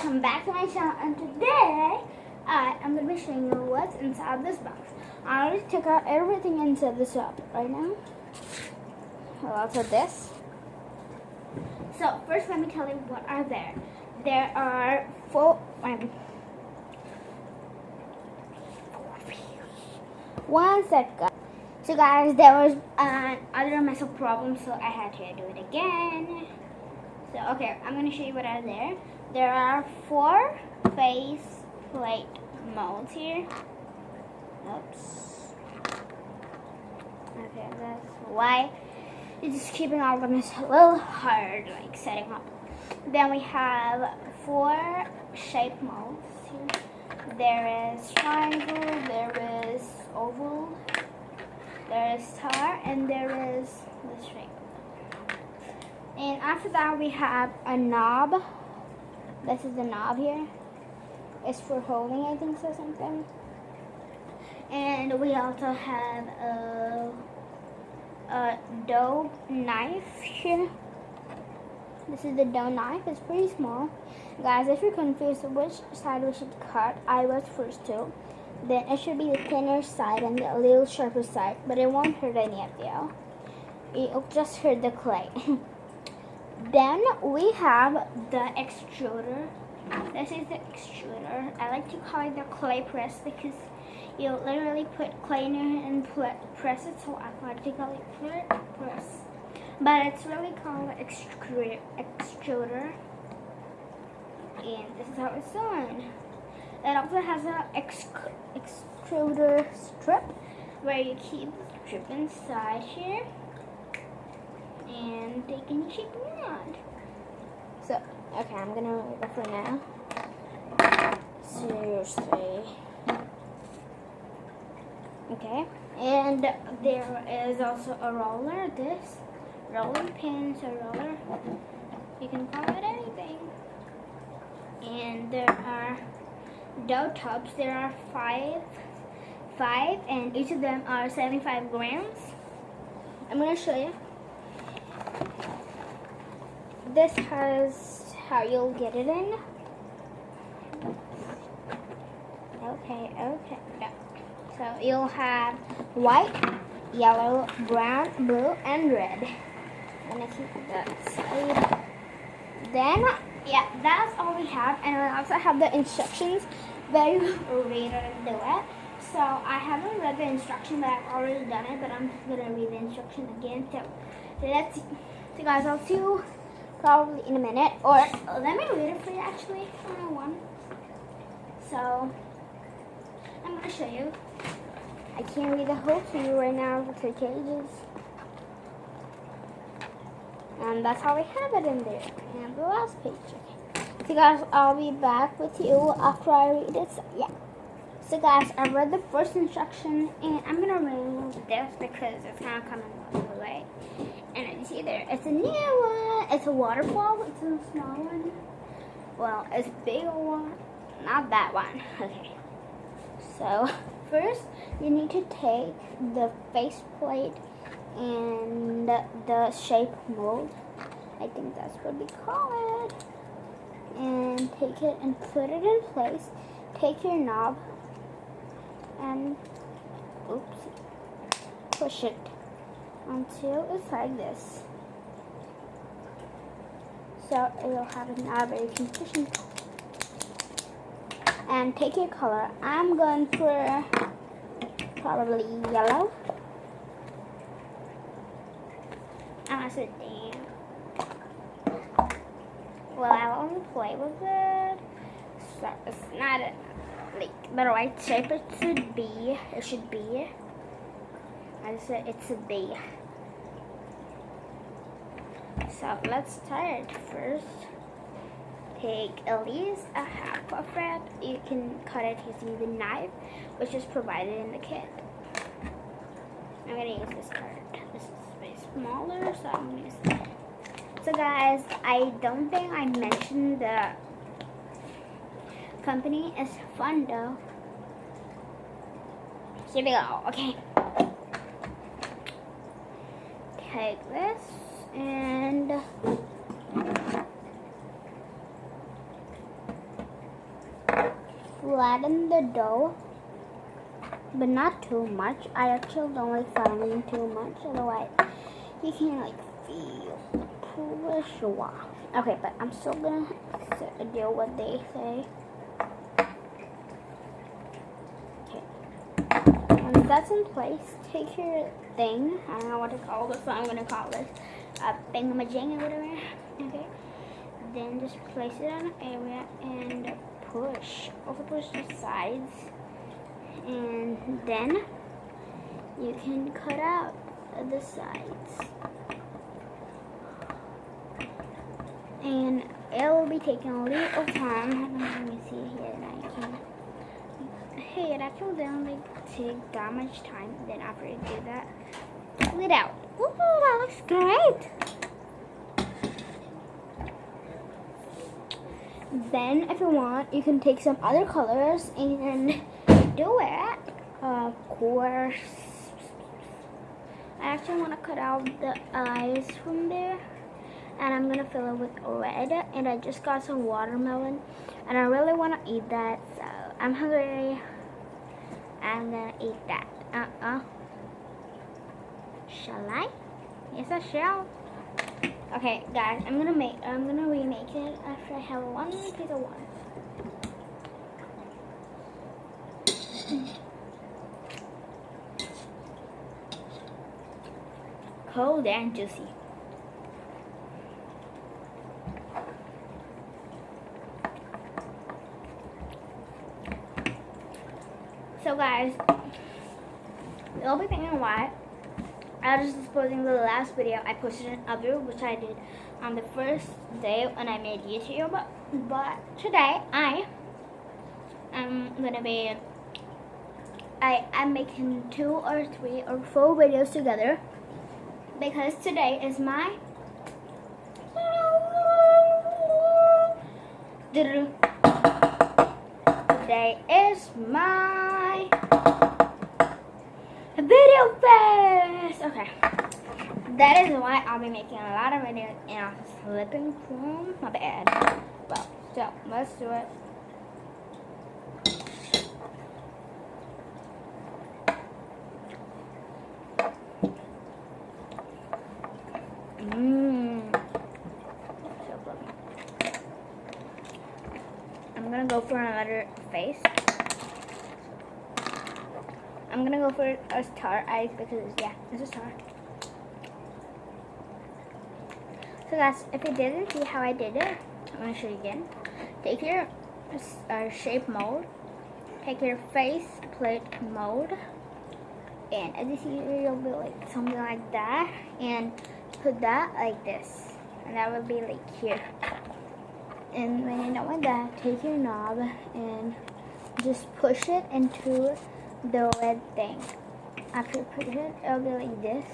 welcome back to my channel, and today I'm going to be showing you what's inside this box. I already took out everything inside the shop right now. Well, also this. So first let me tell you what are there. There are one second. So guys, there was another mess of problems, so I had to do it again. So okay, I'm going to show you what are there. There are 4 face plate molds here. Oops. Okay, that's why it's just keeping all of them a little hard, like setting up. Then we have 4 shape molds here. There is triangle, there is oval, there is star, and there is the shape. And after that we have a knob. This is the knob here. It's for holding, I think so, something. And we also have a dough knife here. This is the dough knife. It's pretty small. Guys, if you're confused which side we should cut, I was first too. Then it should be the thinner side and the little sharper side, but it won't hurt any of you. It'll just hurt the clay. Then we have the extruder. This is the extruder. I like to call it the clay press because you literally put clay in it and press it, so I like to call it clay press. But it's really called extruder. And this is how it's done. It also has an extruder strip where you keep the strip inside here and take any shape you want. So, okay, I'm gonna remove it for now. Seriously. Okay, and there is also a roller. This rolling pin, so roller. You can call it anything. And there are dough tubs. There are five, and each of them are 75 grams. I'm gonna show you. This has how you'll get it in. Okay. Yeah. So you'll have white, yellow, brown, blue, and red. I'm gonna keep that side. Then, yeah, that's all we have. And I also have the instructions where you read it and do it. So I haven't read the instruction, but I've already done it. But I'm gonna read the instruction again. So let's see. So guys, I'll see you probably in a minute, or let me read it for you actually. One. So I'm gonna show you. I can't read the whole to you right now with the cages. And that's how we have it in there. And the last page. Okay. So guys, I'll be back with you after I read it. So, yeah. So guys, I read the first instruction, and I'm gonna remove this because it's not coming all the way. And you see there, it's a new one. It's a waterfall. It's a small one. Well, it's a big one. Not that one. Okay. So first, you need to take the face plate and the shape mold. I think that's what we call it. And take it and put it in place. Take your knob and push it until it's like this. So you'll have a knob where you can push it. And take your color. I'm going for probably yellow. I said, damn. Well, I'll only play with it. So it's not like the right shape. It should be. I said it's a B. So let's start. First, take at least a half of it. You can cut it using the knife, which is provided in the kit. I'm gonna use this part. This is way smaller, so I'm gonna use that. So guys, I don't think I mentioned the company is playdoh. Here we go. Okay. Take this and flatten the dough, but not too much. I actually don't like flattening too much, otherwise you can like feel the pressure. Okay, but I'm still gonna do what they say. Okay, once that's in place, take your thing. I don't know what to call this, so I'm gonna call this a thingamajig or whatever. Okay, then just place it on an area and push. Also push the sides, and then you can cut out the sides. And it will be taking a little time. Let me see here. Now you can. Hey, it actually doesn't like take that much time. Then after you do that, pull it out. Ooh, that looks great. Then, if you want, you can take some other colors and do it. Of course, I actually want to cut out the eyes from there, and I'm gonna fill it with red. And I just got some watermelon, and I really want to eat that, so I'm hungry. I'm gonna eat that. Shall I? Yes, I shall. Okay, guys, I'm gonna remake it after I have one piece of water. Cold and juicy. So guys, you'll be thinking why I was just posting the last video I posted an other, which I did on the first day when I made YouTube. But today I'm making 2 or 3 or 4 videos together, because today is my video fest. Okay, that is why I'll be making a lot of videos, and I'm slipping from my bed. Well, so let's do it. So good. I'm gonna go for another face. I'm gonna go for a star eyes because, yeah, it's a star. So guys, if you didn't see how I did it, I'm gonna show you again. Take your shape mold, take your face plate mold, and as you see, you'll be like something like that, and put that like this, and that will be like here. And when you're done with that, take your knob and just push it into the red thing. After you push it, it'll be like this,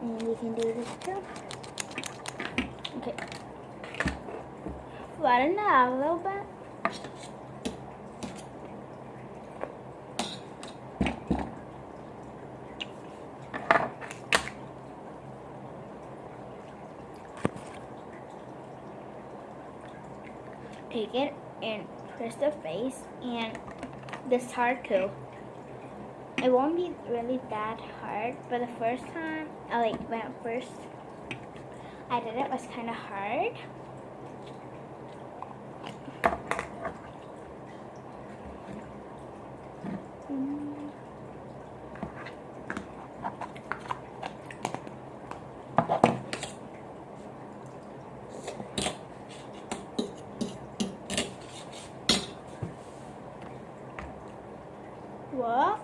and you can do this too. Okay, flatten it out a little bit. Take it and press the face, and this hard too. It won't be really that hard, but the first time, when first I did it, was kind of hard. What?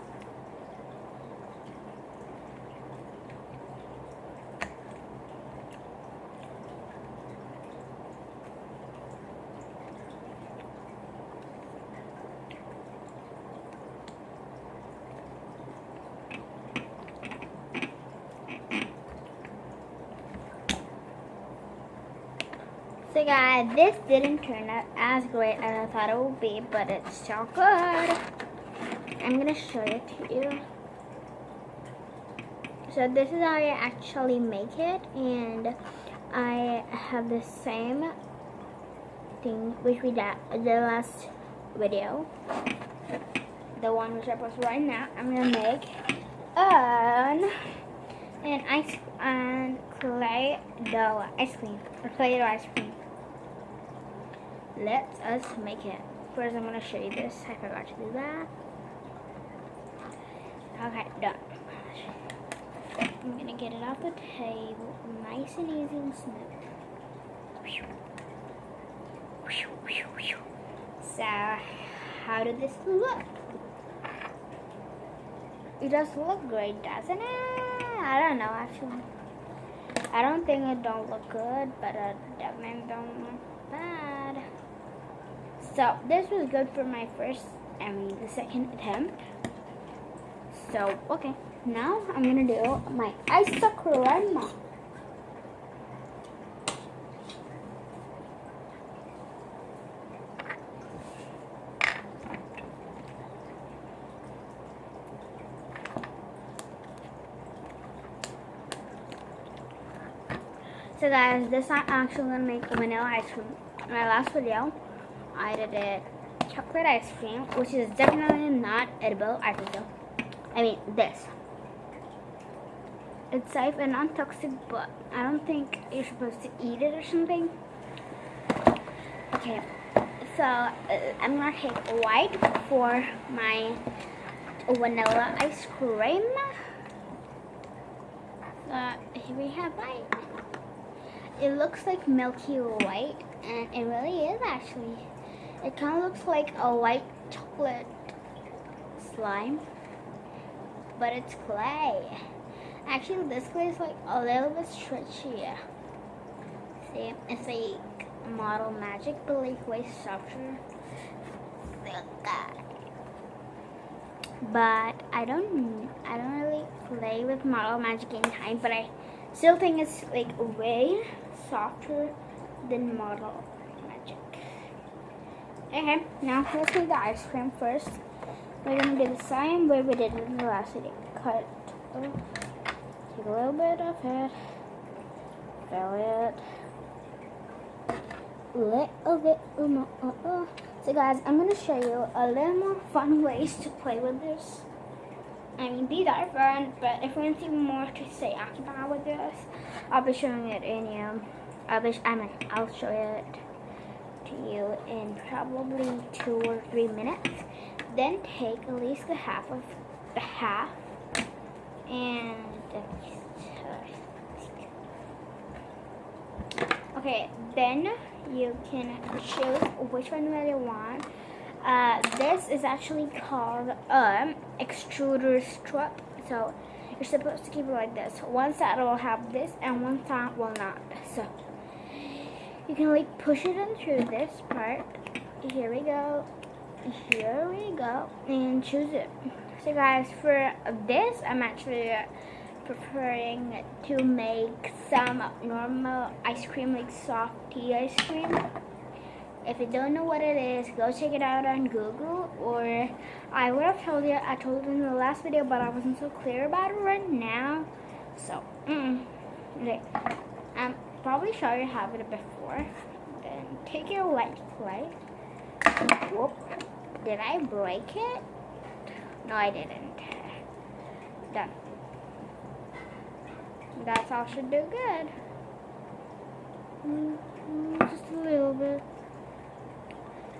So guys, this didn't turn out as great as I thought it would be, but it's so good. I'm gonna show it to you. So this is how I actually make it, and I have the same thing which we did the last video, the one which I post right now, I'm gonna make an ice and clay dough ice cream or clay dough ice cream. Let us make it. First, I'm gonna show you this. I forgot to do that. Okay, done. I'm gonna get it off the table, nice and easy and smooth. So, how did this look? It does look great, doesn't it? I don't know, actually. I don't think it don't look good, but it definitely don't look bad. So, this was good for my the second attempt. So, okay. Now, I'm gonna do my ice cream. So guys, this I'm actually gonna make a vanilla ice cream. In my last video, I did it chocolate ice cream, which is definitely not edible. I think so. I mean this. It's safe and non-toxic, but I don't think you're supposed to eat it or something. Okay, so I'm gonna take white for my vanilla ice cream. Here we have white. It looks like milky white, and it really is actually. It kind of looks like a white chocolate slime, but it's clay. Actually, this clay is like a little bit stretchier. See, it's like Model Magic, but like way softer. But I don't really play with Model Magic in time, but I still think it's like way softer than Model Magic. Okay, now let's make the ice cream first. We're gonna do the same way we did in the last video. Cut it. Take a little bit of it. Fill it. Little bit more. So guys, I'm gonna show you a little more fun ways to play with this. I mean, these are fun, but if you want to see more to stay occupied with this, I'll be showing it in I'll show it to you in probably 2 or 3 minutes. Then take at least the half of the half and okay, then you can choose which one you want. This is actually called extruder strut. So you're supposed to keep it like this. One side will have this and one side will not. So you can like push it into this part. Here we go. Here we go. And choose it. So guys, for this, I'm actually preferring to make some normal ice cream, like soft tea ice cream. If you don't know what it is, go check it out on Google, or I would have told you. I told you in the last video, but I wasn't so clear about it right now. So, okay. I'm probably sure you have it before. Then take your white clay. Whoop. Did I break it? No, I didn't. Done. That's all should do good. Just a little bit.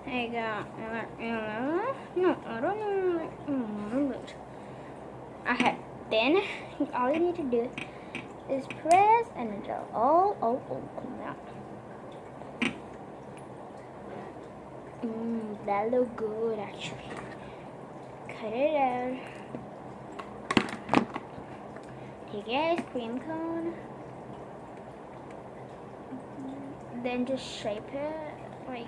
There you go. No, I don't know. Okay, then all you need to do is press and it'll all come out. That look good actually. Cut it out. Take your ice cream cone. Then just shape it like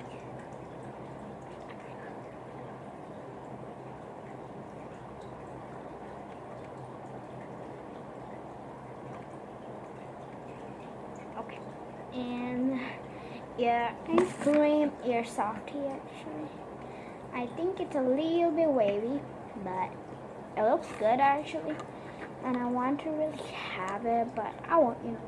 okay. And your ice cream, your softy actually. I think it's a little bit wavy, but it looks good actually. And I want to really have it, but I won't, you know.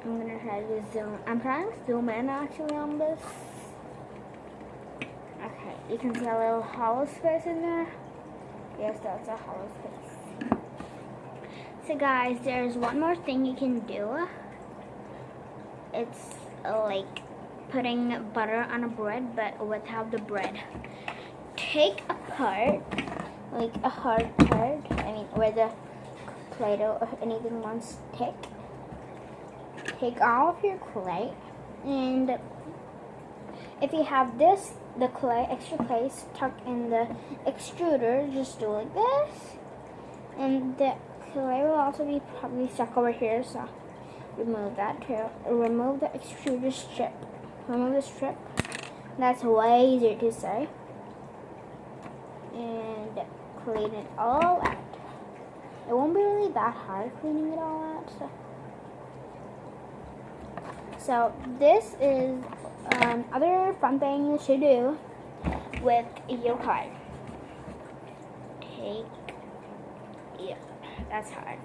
I'm gonna try to zoom. I'm trying to zoom in actually on this. Okay, you can see a little hollow space in there. Yes, that's a hollow space. So guys, there's one more thing you can do. It's like putting butter on a bread, but without the bread. Take a part, like a hard part, I mean where the Play-Doh or anything won't stick. Take all of your clay, and if you have this, the clay, extra clay stuck in the extruder, just do like this. And the clay will also be probably stuck over here, so remove that too. Remove the extruder strip. Remove the strip. That's way easier to say. And clean it all out. It won't be really that hard cleaning it all out. So this is other fun thing you should do with your card. That's hard.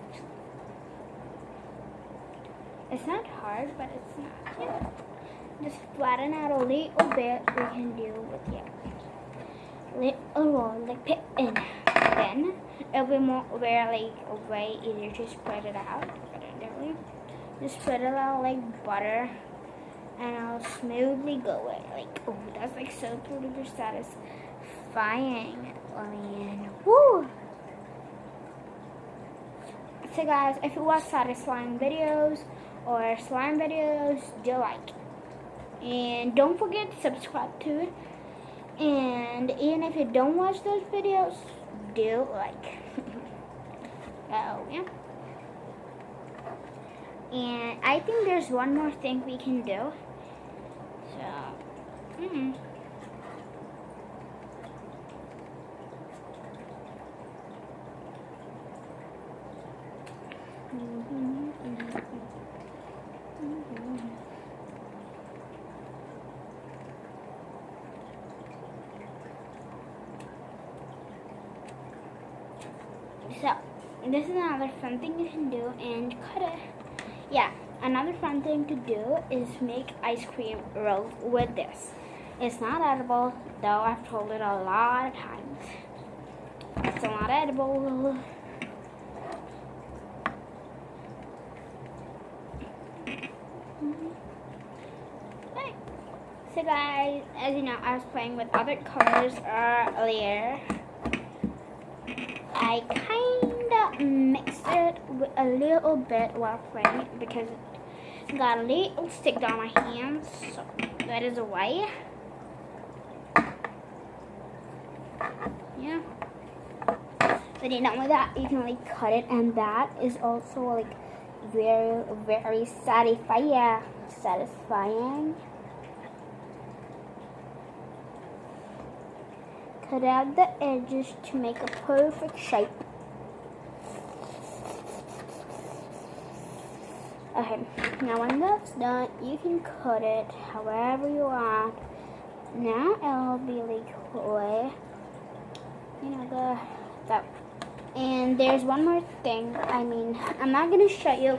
It's not hard, but it's not. Yeah. Just flatten out a little bit. We can do with little roll like pit in. Then it'll be more way easier to spread it out. Just spread it out like butter, and I'll smoothly go it. Like, oh, that's like so pretty satisfying. And woo! So guys, if you watch satisfying videos or slime videos, do like. And don't forget to subscribe to it. And even if you don't watch those videos, do like. Oh, yeah. And I think there's one more thing we can do. So, So, this is another fun thing you can do, and cut it. Yeah, another fun thing to do is make ice cream rolls with this. It's not edible, though I've told it a lot of times. It's still not edible. Right. So guys, as you know, I was playing with other colors earlier. I kinda mixed it with a little bit while playing because it got a little stick on my hands, so that is why. Yeah. But you know, with that you can like cut it, and that is also like very satisfying. Cut out the edges to make a perfect shape. Okay, now when that's done, you can cut it however you want. Now it'll be like way, you know, that. And there's one more thing. I mean, I'm not gonna show you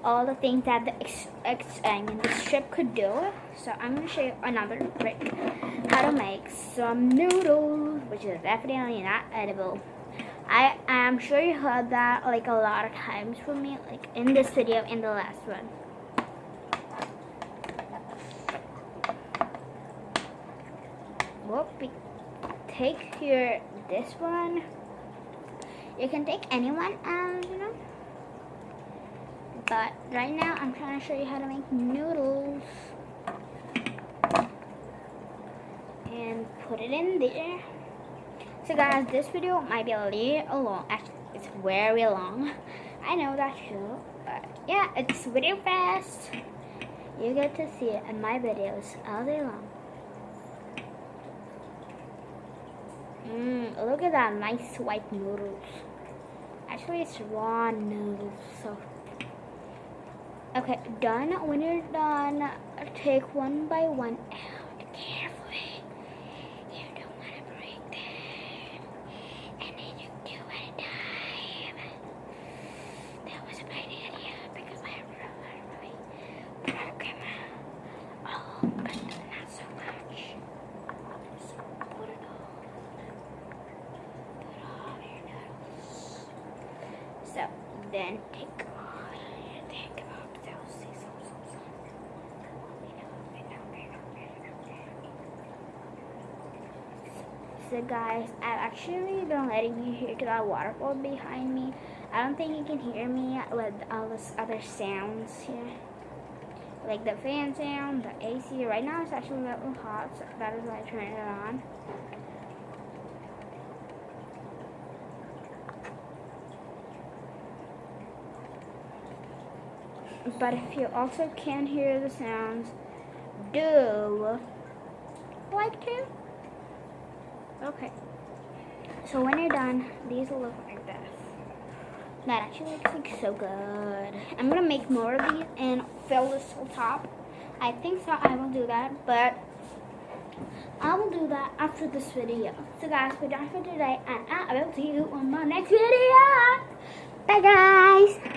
all the things that the strip could do. So I'm gonna show you another trick. How to make some noodles, which is definitely not edible. I am sure you heard that like a lot of times from me, like in this video and the last one. Whoop! Take this one. You can take any one, you know. But right now, I'm trying to show you how to make noodles. And put it in there. So guys, this video might be a little long. Actually, it's very long. I know that too. But yeah, it's video fast. You get to see it in my videos all day long. Look at that nice white noodles. Actually, it's raw noodles. So, okay, done. When you're done, take one by one out carefully. You don't want to break them, and then you do at a time. That was a bad idea because I really then take off. So guys, I've actually been letting you hear to that waterfall behind me. I don't think you can hear me with all this other sounds here. Like the fan sound, the AC. Right now it's actually a little hot, so that is why I turned it on. But if you also can hear the sounds, do like to. Okay. So when you're done, these will look like this. That actually looks like so good. I'm gonna make more of these and fill this whole top. I think so. I will do that, but I will do that after this video. So guys, we're done for today, and I will see you on my next video. Bye guys.